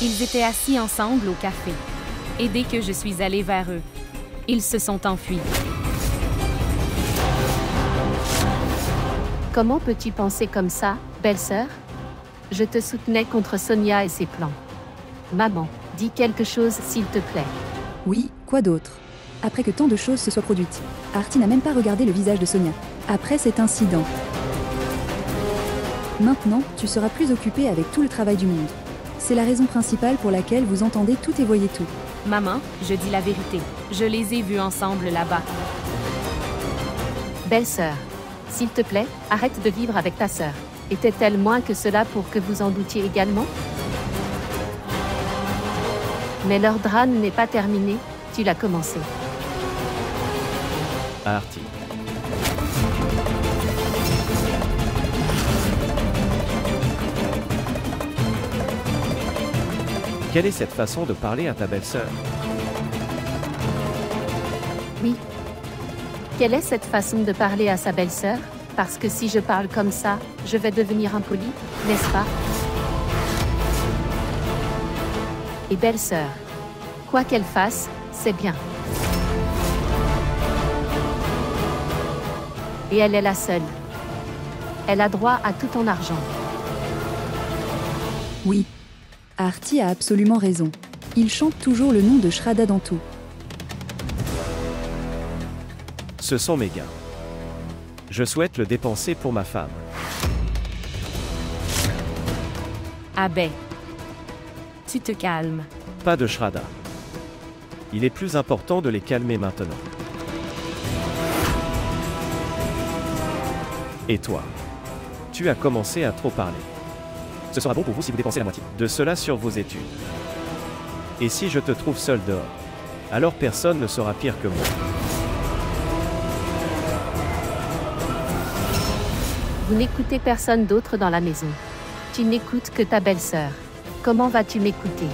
Ils étaient assis ensemble au café. Et dès que je suis allée vers eux, ils se sont enfuis. Comment peux-tu penser comme ça, belle-sœur? Je te soutenais contre Sonia et ses plans. Maman, dis quelque chose s'il te plaît. Oui, quoi d'autre? Après que tant de choses se soient produites, Artie n'a même pas regardé le visage de Sonia. Après cet incident. Maintenant, tu seras plus occupée avec tout le travail du monde. C'est la raison principale pour laquelle vous entendez tout et voyez tout. Maman, je dis la vérité. Je les ai vus ensemble là-bas. Belle-sœur, s'il te plaît, arrête de vivre avec ta sœur. Était-elle moins que cela pour que vous en doutiez également? Mais leur drame n'est pas terminé, tu l'as commencé. Artie. Quelle est cette façon de parler à ta belle-sœur? Oui. Quelle est cette façon de parler à sa belle-sœur? Parce que si je parle comme ça, je vais devenir impoli, n'est-ce pas? Et belle-sœur, quoi qu'elle fasse, c'est bien. Et elle est la seule. Elle a droit à tout ton argent. Oui. Artie a absolument raison. Il chante toujours le nom de Shraddha dans tout. Ce sont mes gains. Je souhaite le dépenser pour ma femme. Abbé, tu te calmes. Pas de Shraddha. Il est plus important de les calmer maintenant. Et toi? Tu as commencé à trop parler. Ce sera bon pour vous si vous dépensez la moitié de cela sur vos études. Et si je te trouve seul dehors, alors personne ne sera pire que moi. Vous n'écoutez personne d'autre dans la maison. Tu n'écoutes que ta belle-sœur. Comment vas-tu m'écouter?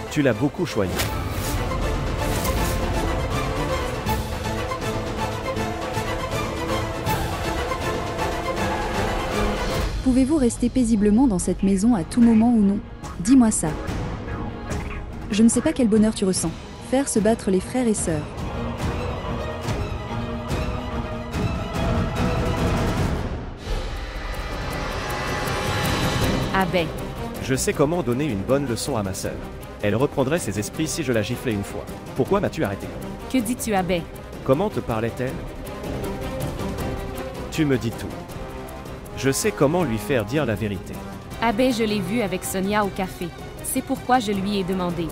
Tu l'as beaucoup choyé. Pouvez-vous rester paisiblement dans cette maison à tout moment ou non? Dis-moi ça. Je ne sais pas quel bonheur tu ressens. Faire se battre les frères et sœurs. Abbé, Je sais comment donner une bonne leçon à ma sœur. Elle reprendrait ses esprits si je la giflais une fois. Pourquoi m'as-tu arrêté? que dis-tu, Abbé? Comment te parlait-elle? Tu me dis tout. Je sais comment lui faire dire la vérité. Abbé, je l'ai vue avec Sonia au café. C'est pourquoi je lui ai demandé.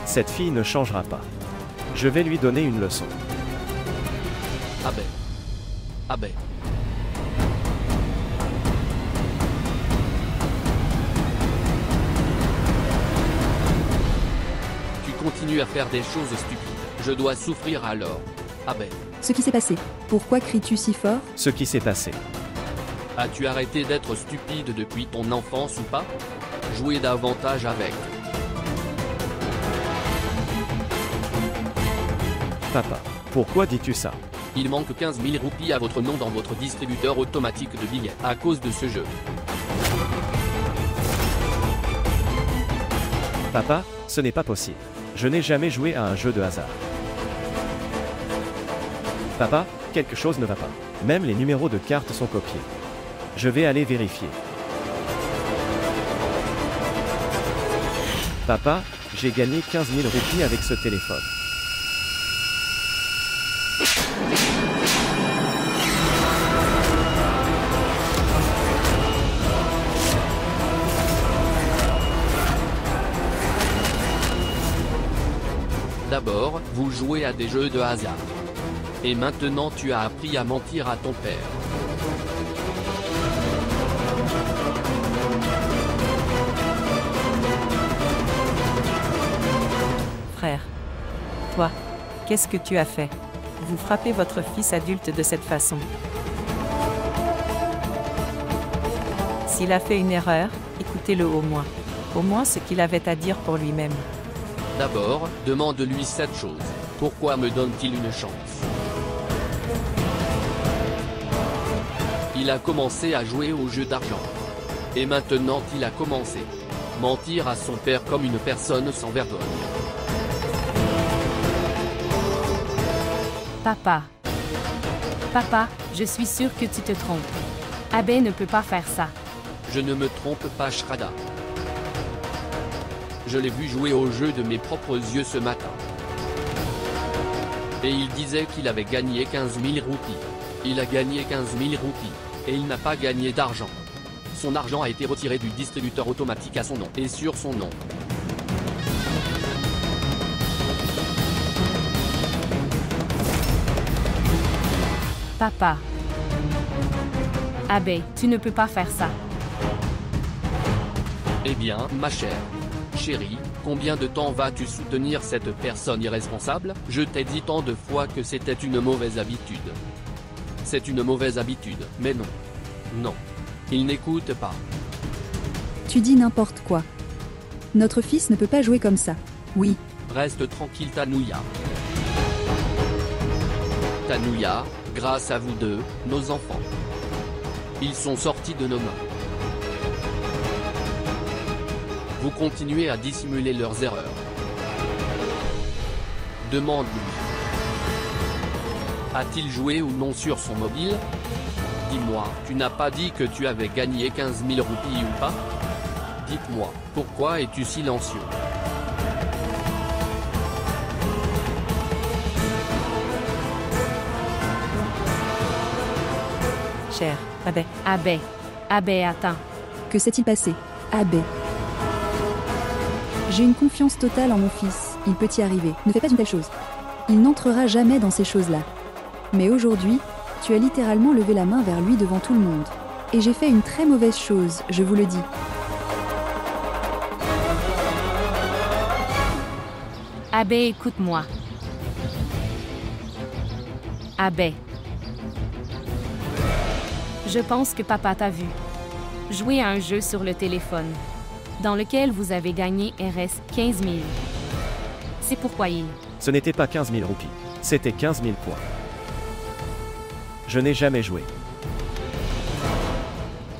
Cette fille ne changera pas. Je vais lui donner une leçon. Abbé. Abbé. Tu continues à faire des choses stupides. Je dois souffrir alors. Abbé. Ce qui s'est passé. Pourquoi cries-tu si fort? Ce qui s'est passé. As-tu arrêté d'être stupide depuis ton enfance ou pas? Jouez davantage avec. Papa, pourquoi dis-tu ça? Il manque 15 000 roupies à votre nom dans votre distributeur automatique de billets à cause de ce jeu. Papa, ce n'est pas possible. Je n'ai jamais joué à un jeu de hasard. Papa, quelque chose ne va pas. Même les numéros de carte sont copiés. Je vais aller vérifier. Papa, j'ai gagné 15 000 roupies avec ce téléphone. D'abord, vous jouez à des jeux de hasard. Et maintenant tu as appris à mentir à ton père. Frère. Toi, qu'est-ce que tu as fait? Vous frappez votre fils adulte de cette façon. S'il a fait une erreur, écoutez-le au moins ce qu'il avait à dire pour lui-même. D'abord, demande-lui cette chose. Pourquoi me donne-t-il une chance? Il a commencé à jouer au jeu d'argent. Et maintenant il a commencé. Mentir à son père comme une personne sans vergogne. Papa. Papa, je suis sûre que tu te trompes. Abbé ne peut pas faire ça. Je ne me trompe pas, Shraddha. Je l'ai vu jouer au jeu de mes propres yeux ce matin. Et il disait qu'il avait gagné 15 000 roupies. Il a gagné 15 000 roupies. Et il n'a pas gagné d'argent. Son argent a été retiré du distributeur automatique à son nom et sur son nom. Papa. Abbé, tu ne peux pas faire ça. Eh bien, ma chère. Chérie, combien de temps vas-tu soutenir cette personne irresponsable? Je t'ai dit tant de fois que c'était une mauvaise habitude. C'est une mauvaise habitude, mais non. Non. Il n'écoute pas. Tu dis n'importe quoi. Notre fils ne peut pas jouer comme ça. Oui. Reste tranquille, Tanouya. Tanouya, grâce à vous deux, nos enfants. Ils sont sortis de nos mains. Vous continuez à dissimuler leurs erreurs. Demande-lui. A-t-il joué ou non sur son mobile? Dis-moi, tu n'as pas dit que tu avais gagné 15 000 roupies ou pas? Dites-moi, pourquoi es-tu silencieux? Cher Abbé. Abbé. Abbé, attends. Que s'est-il passé? Abbé. J'ai une confiance totale en mon fils. Il peut y arriver. Ne fais pas une telle chose. Il n'entrera jamais dans ces choses-là. Mais aujourd'hui, tu as littéralement levé la main vers lui devant tout le monde. Et j'ai fait une très mauvaise chose, je vous le dis. Abbé, écoute-moi. Abbé. Je pense que papa t'a vu jouer à un jeu sur le téléphone, dans lequel vous avez gagné RS 15 000. C'est pourquoi il... Ce n'était pas 15 000 roupies, c'était 15 000 points. Je n'ai jamais joué.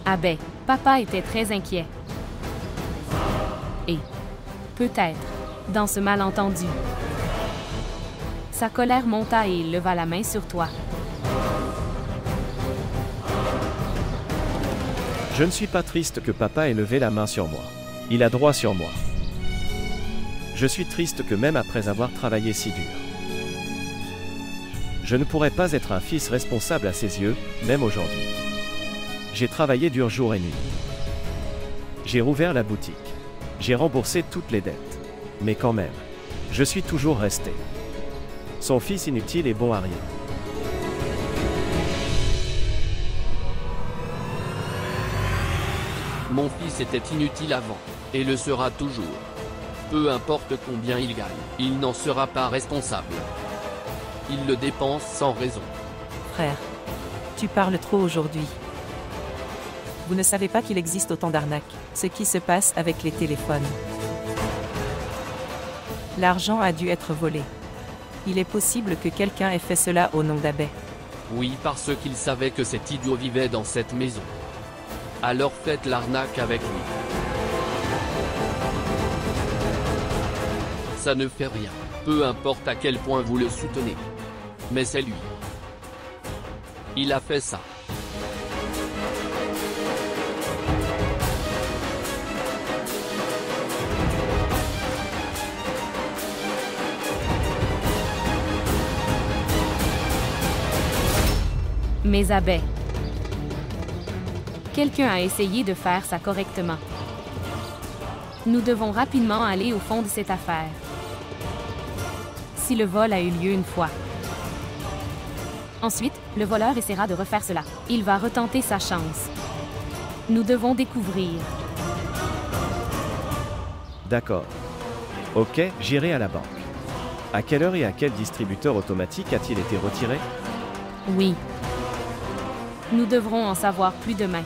Abbé, papa était très inquiet. Et, peut-être, dans ce malentendu, sa colère monta et il leva la main sur toi. Je ne suis pas triste que papa ait levé la main sur moi. Il a droit sur moi. Je suis triste que même après avoir travaillé si dur, je ne pourrais pas être un fils responsable à ses yeux, même aujourd'hui. J'ai travaillé dur jour et nuit. J'ai rouvert la boutique. J'ai remboursé toutes les dettes. Mais quand même, je suis toujours resté son fils inutile et bon à rien. Mon fils était inutile avant, et le sera toujours. Peu importe combien il gagne, il n'en sera pas responsable. Il le dépense sans raison. Frère. Tu parles trop aujourd'hui. Vous ne savez pas qu'il existe autant d'arnaques. Ce qui se passe avec les téléphones. L'argent a dû être volé. Il est possible que quelqu'un ait fait cela au nom d'Abbé. Oui, parce qu'il savait que cet idiot vivait dans cette maison. Alors faites l'arnaque avec lui. Ça ne fait rien, peu importe à quel point vous le soutenez. Mais c'est lui. Il a fait ça. Mais Abbé, quelqu'un a essayé de faire ça correctement. Nous devons rapidement aller au fond de cette affaire. Si le vol a eu lieu une fois. Ensuite, le voleur essaiera de refaire cela. Il va retenter sa chance. Nous devons découvrir. D'accord. Ok, j'irai à la banque. À quelle heure et à quel distributeur automatique a-t-il été retiré? Oui. Nous devrons en savoir plus demain.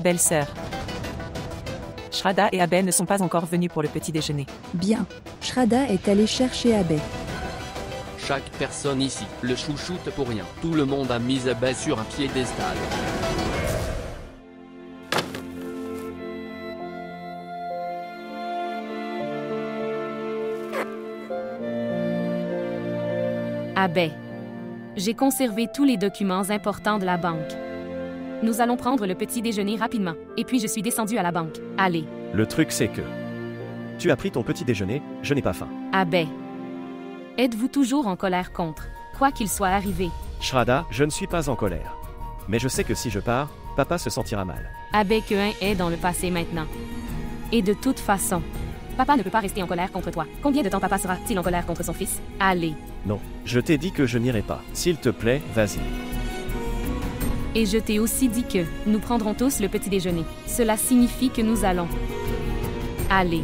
Belle-sœur. Shraddha et Abhay ne sont pas encore venus pour le petit déjeuner. Bien. Shraddha est allée chercher Abhay. Chaque personne ici le chouchoute pour rien. Tout le monde a mis Abhay sur un piédestal. Abhay. J'ai conservé tous les documents importants de la banque. Nous allons prendre le petit déjeuner rapidement. Et puis je suis descendu à la banque. Allez. Le truc c'est que... Tu as pris ton petit déjeuner, je n'ai pas faim. Abhay. Êtes-vous toujours en colère contre, quoi qu'il soit arrivé? Shraddha, je ne suis pas en colère. Mais je sais que si je pars, papa se sentira mal. Abhay Keun est dans le passé maintenant. Et de toute façon, papa ne peut pas rester en colère contre toi. Combien de temps papa sera-t-il en colère contre son fils? Allez. Non, je t'ai dit que je n'irai pas. S'il te plaît, vas-y. Et je t'ai aussi dit que nous prendrons tous le petit déjeuner. Cela signifie que nous allons. Allez.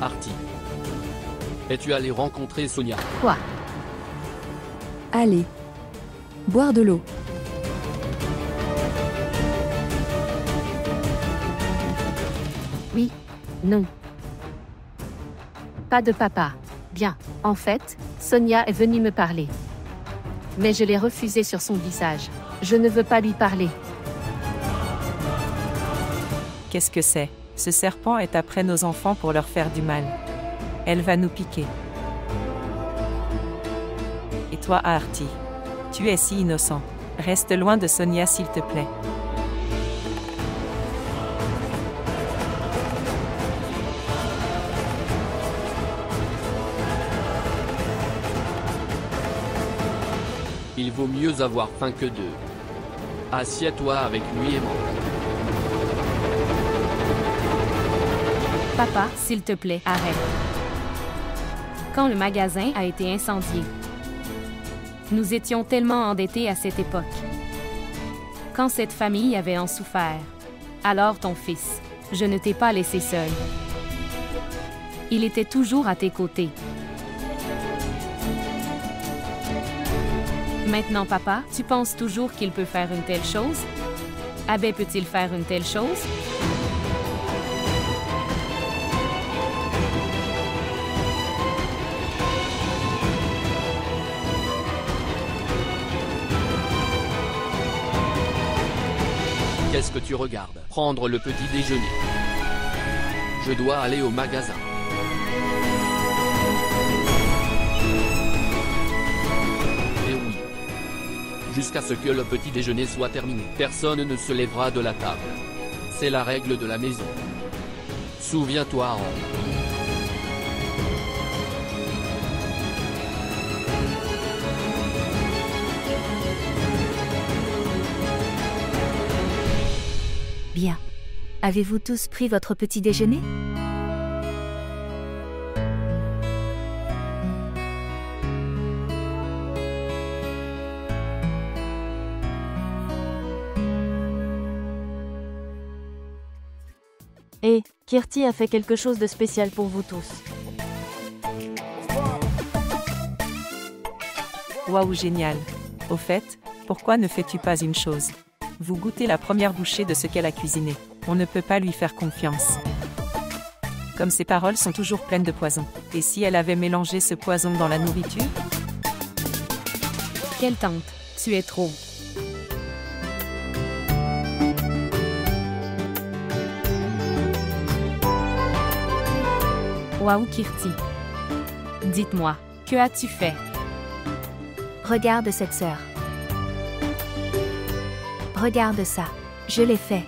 Artie. Es-tu allé rencontrer Sonia? Quoi? Allez. Boire de l'eau. Oui. Non. Pas de papa. Bien. En fait, Sonia est venue me parler. Mais je l'ai refusé sur son visage. Je ne veux pas lui parler. Qu'est-ce que c'est? Ce serpent est après nos enfants pour leur faire du mal. Elle va nous piquer. Et toi, Artie? Tu es si innocent. Reste loin de Sonia s'il te plaît. Il vaut mieux avoir faim que deux. Assieds-toi avec lui et mange. Papa, s'il te plaît, arrête. Quand le magasin a été incendié, nous étions tellement endettés à cette époque. Quand cette famille avait en souffert, alors ton fils, je ne t'ai pas laissé seul. Il était toujours à tes côtés. Maintenant, papa, tu penses toujours qu'il peut faire une telle chose? Abhay peut-il faire une telle chose? Qu'est-ce que tu regardes? Prendre le petit déjeuner. Je dois aller au magasin. Et oui. Jusqu'à ce que le petit déjeuner soit terminé, personne ne se lèvera de la table. C'est la règle de la maison. Souviens-toi, Henri. Bien. Avez-vous tous pris votre petit déjeuner? Et Kirti a fait quelque chose de spécial pour vous tous. Waouh, génial. Au fait, pourquoi ne fais-tu pas une chose? Vous goûtez la première bouchée de ce qu'elle a cuisiné. On ne peut pas lui faire confiance. Comme ses paroles sont toujours pleines de poison. Et si elle avait mélangé ce poison dans la nourriture? Quelle tante, tu es trop. Waouh, Kirti. Dites-moi, que as-tu fait? Regarde cette sœur. Regarde ça. Je l'ai fait.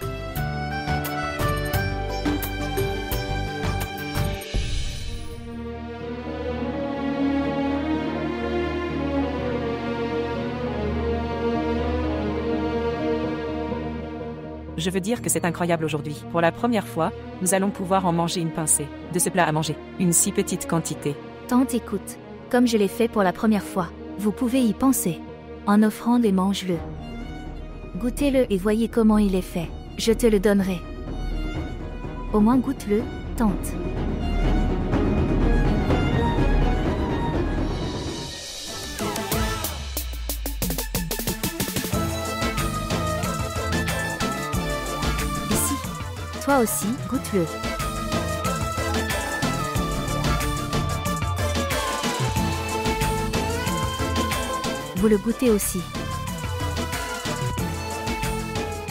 Je veux dire que c'est incroyable aujourd'hui. Pour la première fois, nous allons pouvoir en manger une pincée. De ce plat à manger. Une si petite quantité. Tante, écoute. Comme je l'ai fait pour la première fois, vous pouvez y penser. En offrande et mange-le. Goûtez-le et voyez comment il est fait. Je te le donnerai. Au moins goûte-le, tante. Toi aussi, goûte-le. Vous le goûtez aussi.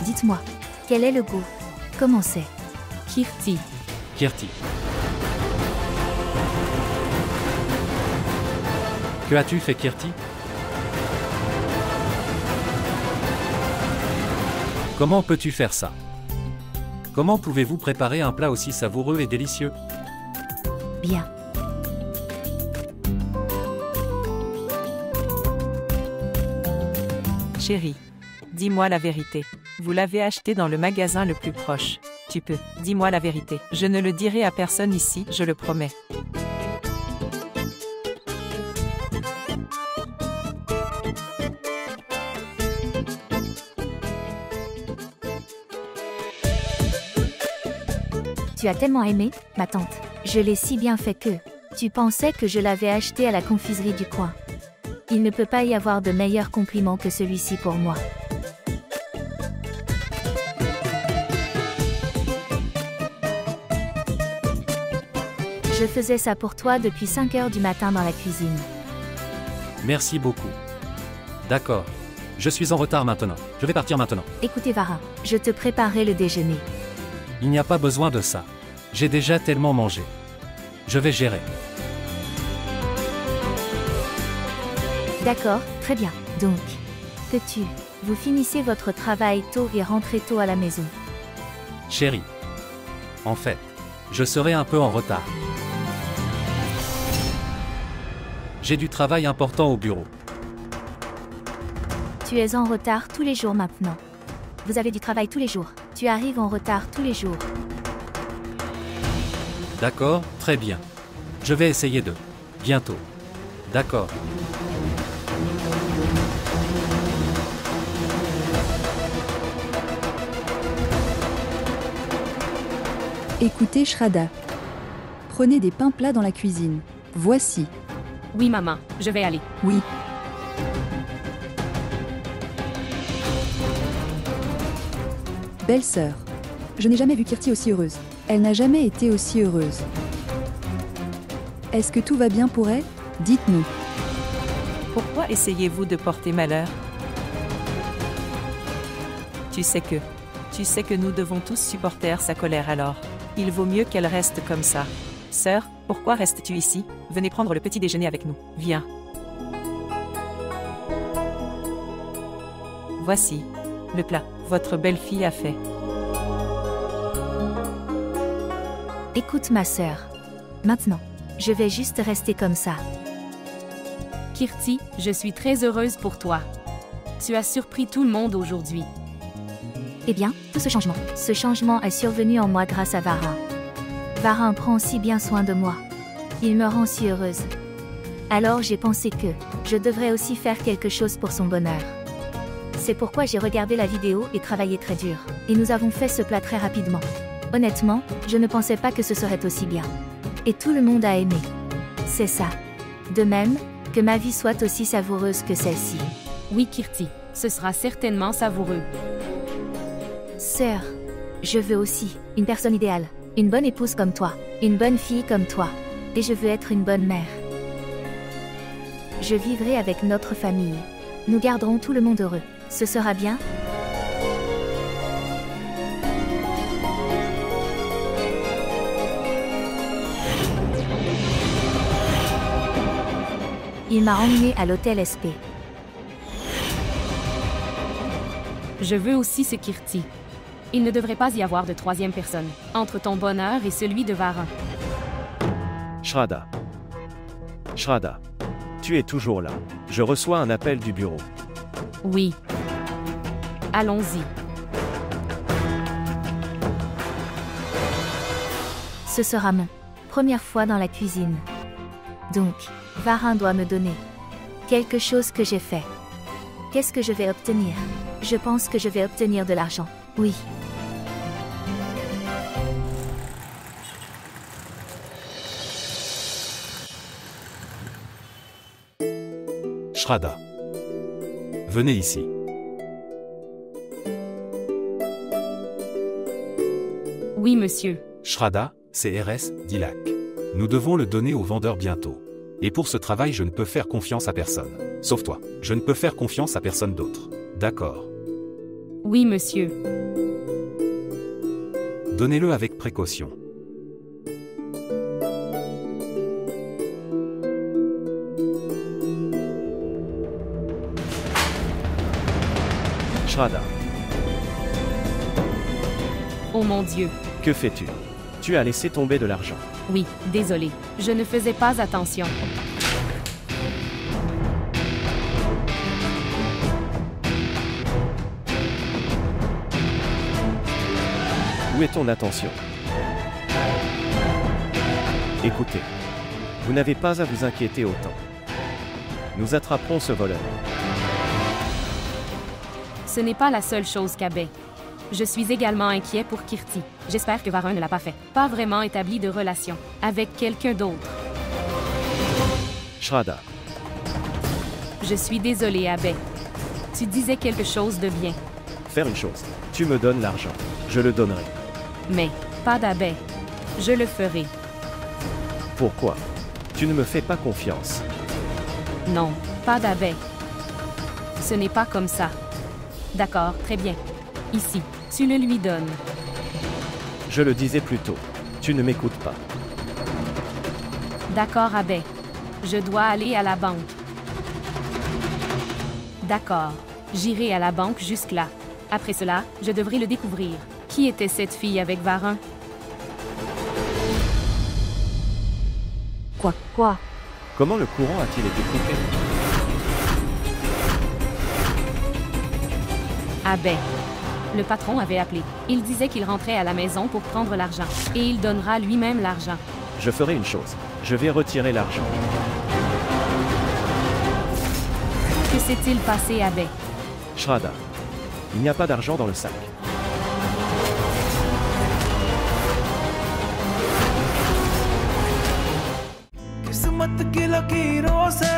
Dites-moi, quel est le goût? Comment c'est? Kirti. Kirti. Que as-tu fait, Kirti? Comment peux-tu faire ça? Comment pouvez-vous préparer un plat aussi savoureux et délicieux? Bien. Chérie, dis-moi la vérité. Vous l'avez acheté dans le magasin le plus proche. Tu peux, dis-moi la vérité. Je ne le dirai à personne ici, je le promets. Tu as tellement aimé, ma tante. Je l'ai si bien fait que tu pensais que je l'avais acheté à la confiserie du coin. Il ne peut pas y avoir de meilleur compliment que celui-ci pour moi. Je faisais ça pour toi depuis 5 heures du matin dans la cuisine. Merci beaucoup. D'accord. Je suis en retard maintenant. Je vais partir maintenant. Écoutez Varin, je te préparerai le déjeuner. Il n'y a pas besoin de ça. J'ai déjà tellement mangé. Je vais gérer. D'accord, très bien. Donc, vous finissez votre travail tôt et rentrez tôt à la maison. Chérie. En fait, je serai un peu en retard. J'ai du travail important au bureau. Tu es en retard tous les jours maintenant. Vous avez du travail tous les jours. Tu arrives en retard tous les jours. D'accord, très bien. Je vais essayer de. Bientôt. D'accord. Écoutez Shraddha. Prenez des pains plats dans la cuisine. Voici. Oui, maman, je vais aller. Oui. Belle-sœur. Je n'ai jamais vu Kirti aussi heureuse. Elle n'a jamais été aussi heureuse. Est-ce que tout va bien pour elle? Dites-nous. Pourquoi essayez-vous de porter malheur? Tu sais que nous devons tous supporter sa colère alors. Il vaut mieux qu'elle reste comme ça. Sœur, pourquoi restes-tu ici? Venez prendre le petit déjeuner avec nous. Viens. Voici le plat. Votre belle-fille a fait. Écoute ma sœur. Maintenant, je vais juste rester comme ça. Kirti, je suis très heureuse pour toi. Tu as surpris tout le monde aujourd'hui. Eh bien, tout ce changement est survenu en moi grâce à Varin. Varin prend si bien soin de moi. Il me rend si heureuse. Alors j'ai pensé que je devrais aussi faire quelque chose pour son bonheur. C'est pourquoi j'ai regardé la vidéo et travaillé très dur. Et nous avons fait ce plat très rapidement. Honnêtement, je ne pensais pas que ce serait aussi bien. Et tout le monde a aimé. C'est ça. De même, que ma vie soit aussi savoureuse que celle-ci. Oui, Kirti, ce sera certainement savoureux. Sœur, je veux aussi une personne idéale, une bonne épouse comme toi, une bonne fille comme toi. Et je veux être une bonne mère. Je vivrai avec notre famille. Nous garderons tout le monde heureux. Ce sera bien? Il m'a emmené à l'hôtel SP. Je veux aussi ce Kirti. Il ne devrait pas y avoir de troisième personne entre ton bonheur et celui de Varin. Shraddha. Shraddha. Tu es toujours là. Je reçois un appel du bureau. Oui. Allons-y. Ce sera mon première fois dans la cuisine. Donc, Varin doit me donner quelque chose que j'ai fait. Qu'est-ce que je vais obtenir? Je pense que je vais obtenir de l'argent. Oui. Shraddha. Venez ici. Oui, monsieur. Shraddha, c'est RS, Dilak. Nous devons le donner au vendeur bientôt. Et pour ce travail, je ne peux faire confiance à personne. Sauf toi. Je ne peux faire confiance à personne d'autre. D'accord. Oui, monsieur. Donnez-le avec précaution. Shraddha, Oh mon Dieu. que fais-tu? Tu as laissé tomber de l'argent. Oui, désolé. Je ne faisais pas attention. Où est ton attention? Écoutez, vous n'avez pas à vous inquiéter autant. Nous attraperons ce voleur. Ce n'est pas la seule chose qu'Abbé. Je suis également inquiet pour Kirti. J'espère que Varun ne l'a pas fait. Pas vraiment établi de relation avec quelqu'un d'autre. Shraddha, Je suis désolé, Abbé. Tu disais quelque chose de bien, faire une chose. Tu me donnes l'argent. Je le donnerai. mais pas d'Abbé. Je le ferai. Pourquoi? Tu ne me fais pas confiance. Non, pas d'Abbé. Ce n'est pas comme ça. D'accord, très bien. Ici, tu le lui donnes. Je le disais plus tôt. Tu ne m'écoutes pas. D'accord, Abbé. Je dois aller à la banque. D'accord. J'irai à la banque jusque-là. Après cela, je devrais le découvrir. Qui était cette fille avec Varun? Quoi? Comment le courant a-t-il été coupé? Abbé. Le patron avait appelé. Il disait qu'il rentrait à la maison pour prendre l'argent. Et il donnera lui-même l'argent. Je ferai une chose. Je vais retirer l'argent. Que s'est-il passé, Abbé? Shraddha, il n'y a pas d'argent dans le sac. किस्मत की लकीरों से